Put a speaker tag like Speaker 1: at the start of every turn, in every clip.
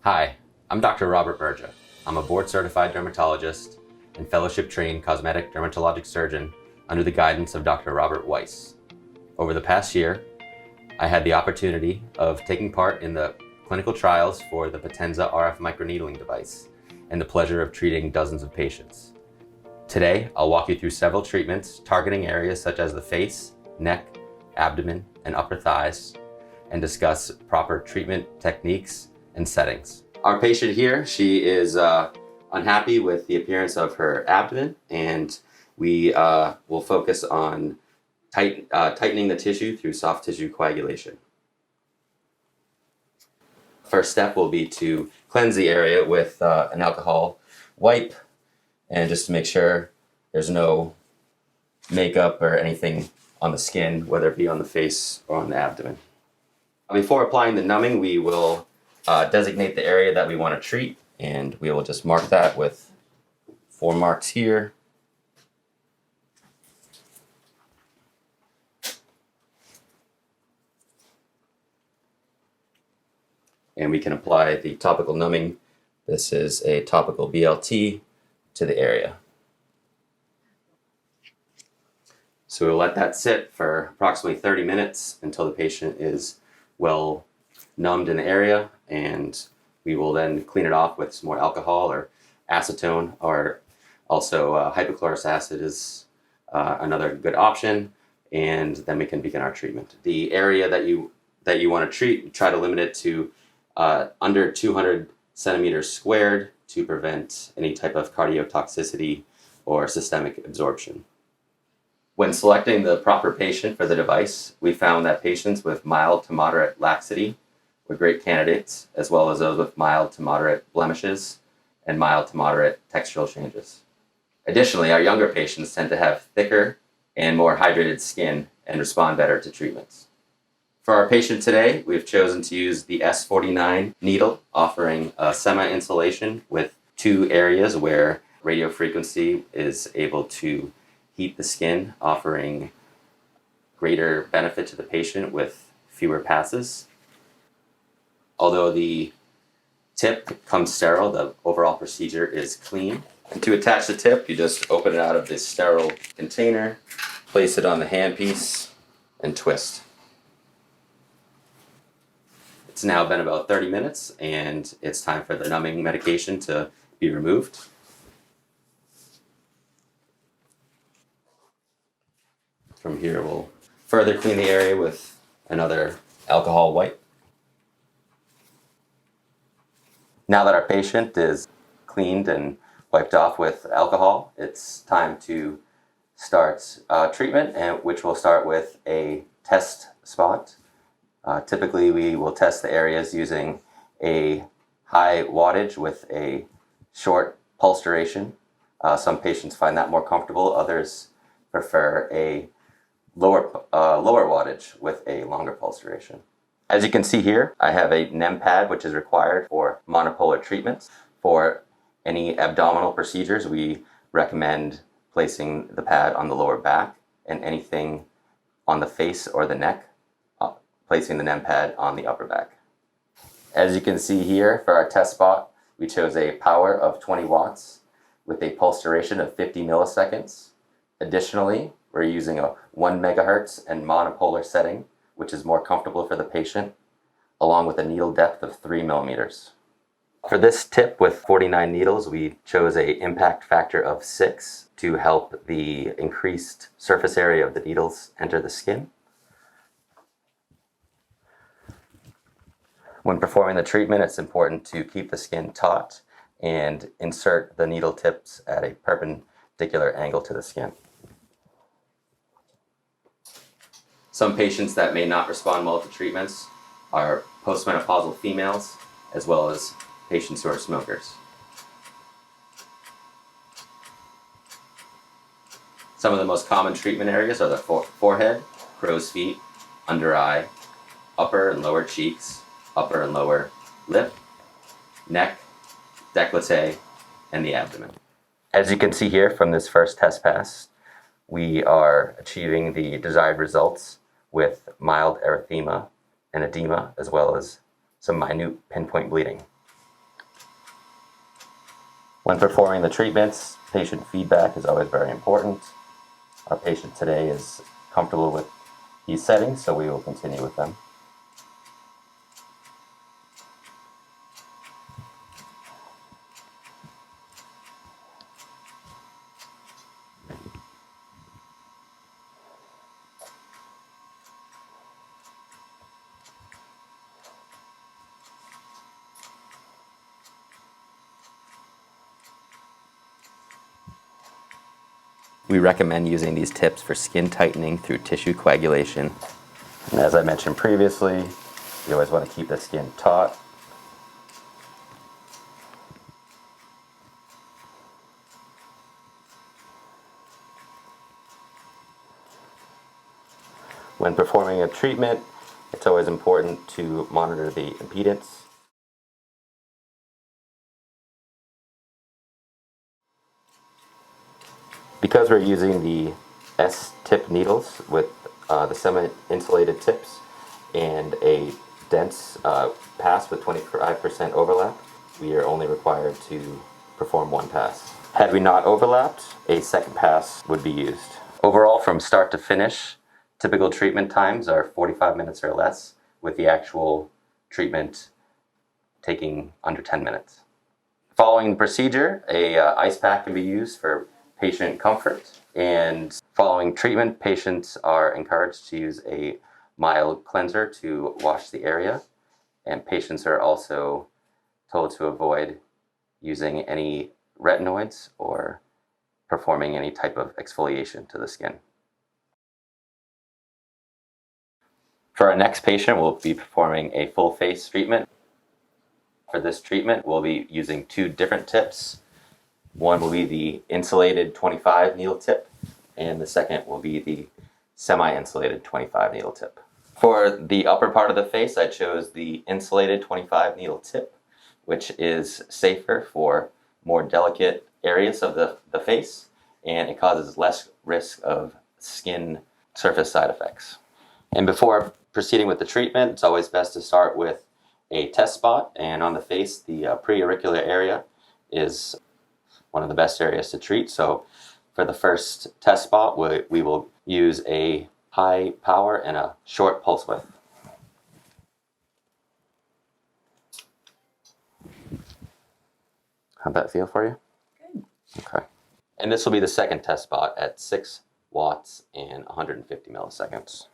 Speaker 1: Hi, I'm Dr. Robert Berja. I'm a board-certified dermatologist and fellowship-trained cosmetic dermatologic surgeon under the guidance of Dr. Robert Weiss. Over the past year, I had the opportunity of taking part in the clinical trials for the Potenza RF microneedling device and the pleasure of treating dozens of patients. Today, I'll walk you through several treatments targeting areas such as the face, neck, abdomen, and upper thighs, and discuss proper treatment techniques and settings. Our patient here, she is unhappy with the appearance of her abdomen, and we will focus on tightening the tissue through soft tissue coagulation. First step will be to cleanse the area with an alcohol wipe, and just to make sure there's no makeup or anything on the skin, whether it be on the face or on the abdomen. Before applying the numbing, we will designate the area that we want to treat, and we will just mark that with 4 marks here. And we can apply the topical numbing. This is a topical BLT to the area. So we'll let that sit for approximately 30 minutes until the patient is well numbed in the area, and we will then clean it off with some more alcohol or acetone, or also hypochlorous acid is another good option, and then we can begin our treatment. The area that you want to treat, try to limit it to under 200 centimeters squared to prevent any type of cardiotoxicity or systemic absorption. When selecting the proper patient for the device, we found that patients with mild to moderate laxity were great candidates, as well as those with mild to moderate blemishes and mild to moderate textural changes. Additionally, our younger patients tend to have thicker and more hydrated skin and respond better to treatments. For our patient today, we've chosen to use the S49 needle, offering a semi-insulation with 2 areas where radiofrequency is able to heat the skin, offering greater benefit to the patient with fewer passes. Although the tip comes sterile, the overall procedure is clean. And to attach the tip, you just open it out of this sterile container, place it on the handpiece, and twist. It's now been about 30 minutes, and it's time for the numbing medication to be removed. From here, we'll further clean the area with another alcohol wipe. Now that our patient is cleaned and wiped off with alcohol, it's time to start treatment, which will start with a test spot. Typically, we will test the areas using a high wattage with a short pulse duration. Some patients find that more comfortable. Others prefer a lower wattage with a longer pulse duration. As you can see here, I have a NEM pad, which is required for monopolar treatments. For any abdominal procedures, we recommend placing the pad on the lower back, and anything on the face or the neck, placing the NEM pad on the upper back. As you can see here, for our test spot, we chose a power of 20 watts with a pulse duration of 50 milliseconds. Additionally, we're using a 1 megahertz and monopolar setting, which is more comfortable for the patient, along with a needle depth of 3 millimeters. For this tip with 49 needles, we chose an impact factor of 6 to help the increased surface area of the needles enter the skin. When performing the treatment, it's important to keep the skin taut and insert the needle tips at a perpendicular angle to the skin. Some patients that may not respond well to treatments are postmenopausal females, as well as patients who are smokers. Some of the most common treatment areas are the forehead, crow's feet, under eye, upper and lower cheeks, upper and lower lip, neck, décolleté, and the abdomen. As you can see here from this first test pass, we are achieving the desired results with mild erythema and edema, as well as some minute pinpoint bleeding. When performing the treatments, patient feedback is always very important. Our patient today is comfortable with these settings, so we will continue with them. We recommend using these tips for skin tightening through tissue coagulation. And as I mentioned previously, you always want to keep the skin taut. When performing a treatment, it's always important to monitor the impedance. Because we're using the S-tip needles with the semi-insulated tips and a dense pass with 25% overlap, we are only required to perform one pass. Had we not overlapped, a second pass would be used. Overall, from start to finish, typical treatment times are 45 minutes or less, with the actual treatment taking under 10 minutes. Following the procedure, a ice pack can be used for patient comfort, and following treatment, patients are encouraged to use a mild cleanser to wash the area, and patients are also told to avoid using any retinoids or performing any type of exfoliation to the skin. For our next patient, we'll be performing a full face treatment. For this treatment, we'll be using two different tips. One will be the insulated 25 needle tip, and the second will be the semi-insulated 25 needle tip. For the upper part of the face, I chose the insulated 25 needle tip, which is safer for more delicate areas of the face, and it causes less risk of skin surface side effects. And before proceeding with the treatment, it's always best to start with a test spot, and on the face, the preauricular area is one of the best areas to treat. So for the first test spot, we will use a high power and a short pulse width. How'd that feel for you?
Speaker 2: Good.
Speaker 1: Okay. And this will be the second test spot at 6 watts and 150 milliseconds.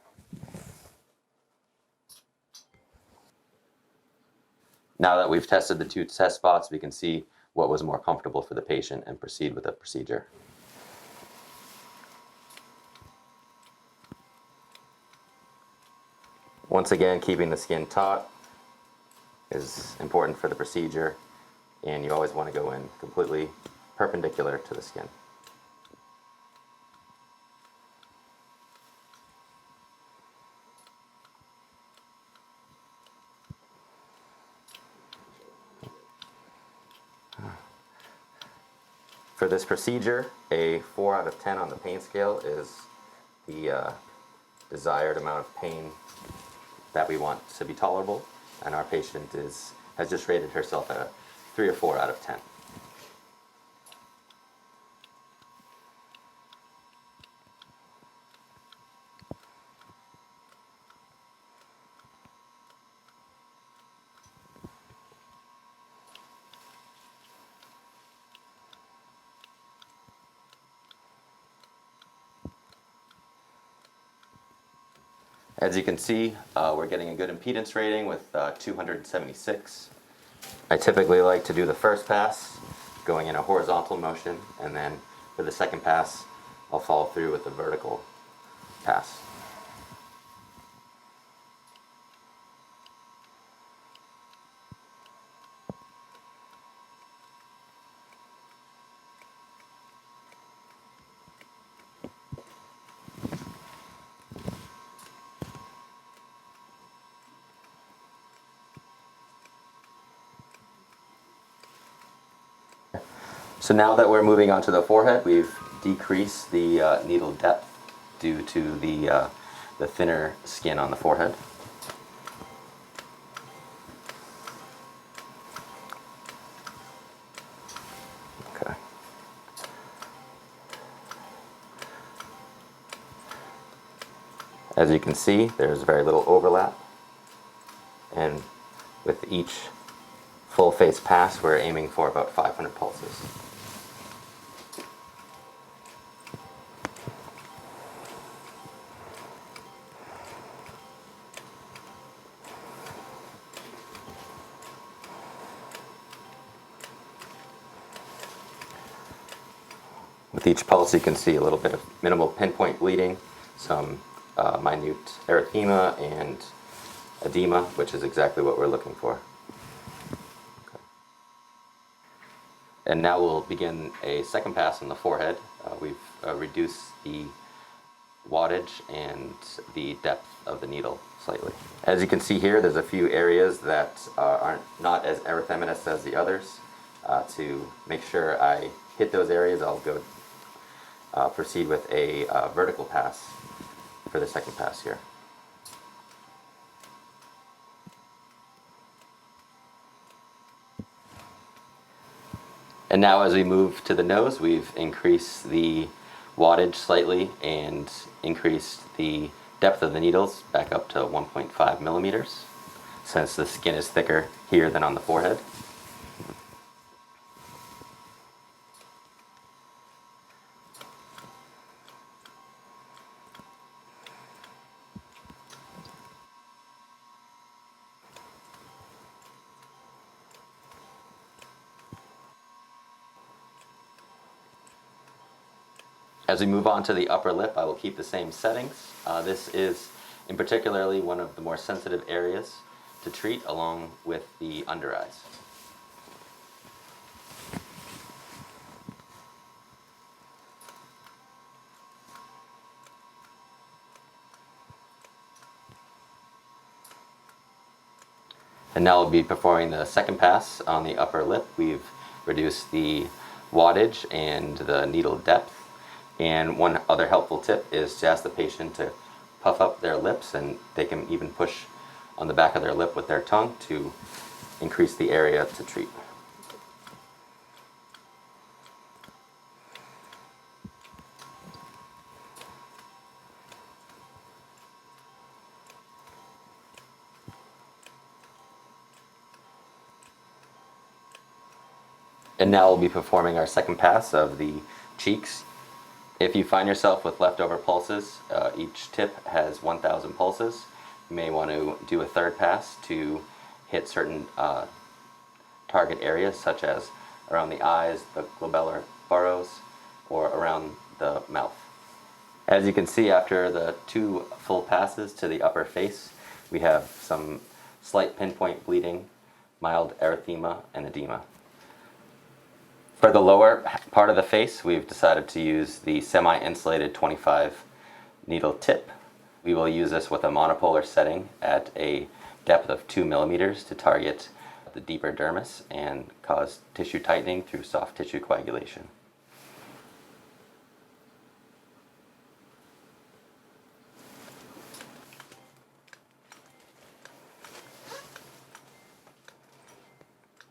Speaker 1: Now that we've tested the two test spots, we can see what was more comfortable for the patient and proceed with the procedure. Once again, keeping the skin taut is important for the procedure, and you always want to go in completely perpendicular to the skin. For this procedure, a 4 out of 10 on the pain scale is the desired amount of pain that we want to be tolerable, and our patient has just rated herself at a 3 or 4 out of 10. As you can see, we're getting a good impedance rating with 276. I typically like to do the first pass going in a horizontal motion, and then for the second pass, I'll follow through with the vertical pass. So now that we're moving on to the forehead, we've decreased the needle depth due to the thinner skin on the forehead. As you can see, there's very little overlap, and with each full face pass, we're aiming for about 500 pulses. With each pulse, you can see a little bit of minimal pinpoint bleeding, some minute erythema and edema, which is exactly what we're looking for. Okay. And now we'll begin a second pass on the forehead. We've reduced the wattage and the depth of the needle slightly. As you can see here, there's a few areas that aren't not as erythematous as the others. To make sure I hit those areas, I'll go proceed with a vertical pass for the second pass here. And now as we move to the nose, we've increased the wattage slightly and increased the depth of the needles back up to 1.5 millimeters, since the skin is thicker here than on the forehead. As we move on to the upper lip, I will keep the same settings. This is in particularly one of the more sensitive areas to treat, along with the under eyes. And now we'll be performing the second pass on the upper lip. We've reduced the wattage and the needle depth. And one other helpful tip is to ask the patient to puff up their lips, and they can even push on the back of their lip with their tongue to increase the area to treat. And now we'll be performing our second pass of the cheeks. If you find yourself with leftover pulses, each tip has 1,000 pulses. You may want to do a third pass to hit certain target areas, such as around the eyes, the glabellar furrows, or around the mouth. As you can see, after the 2 full passes to the upper face, we have some slight pinpoint bleeding, mild erythema, and edema. For the lower part of the face, we've decided to use the semi-insulated 25 needle tip. We will use this with a monopolar setting at a depth of 2 millimeters to target the deeper dermis and cause tissue tightening through soft tissue coagulation.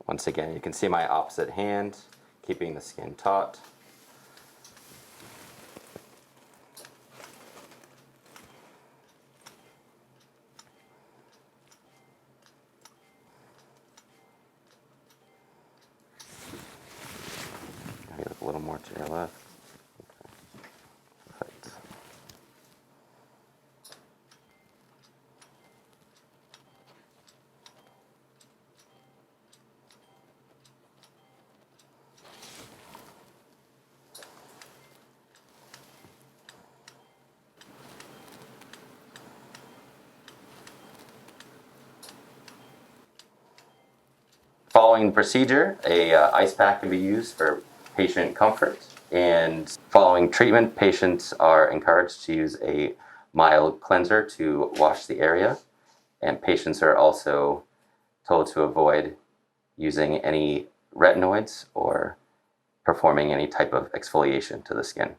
Speaker 1: Once again, you can see my opposite hand, keeping the skin taut. Maybe a little more to your left. Perfect. Following the procedure, a ice pack can be used for patient comfort. And following treatment, patients are encouraged to use a mild cleanser to wash the area. And patients are also told to avoid using any retinoids or performing any type of exfoliation to the skin.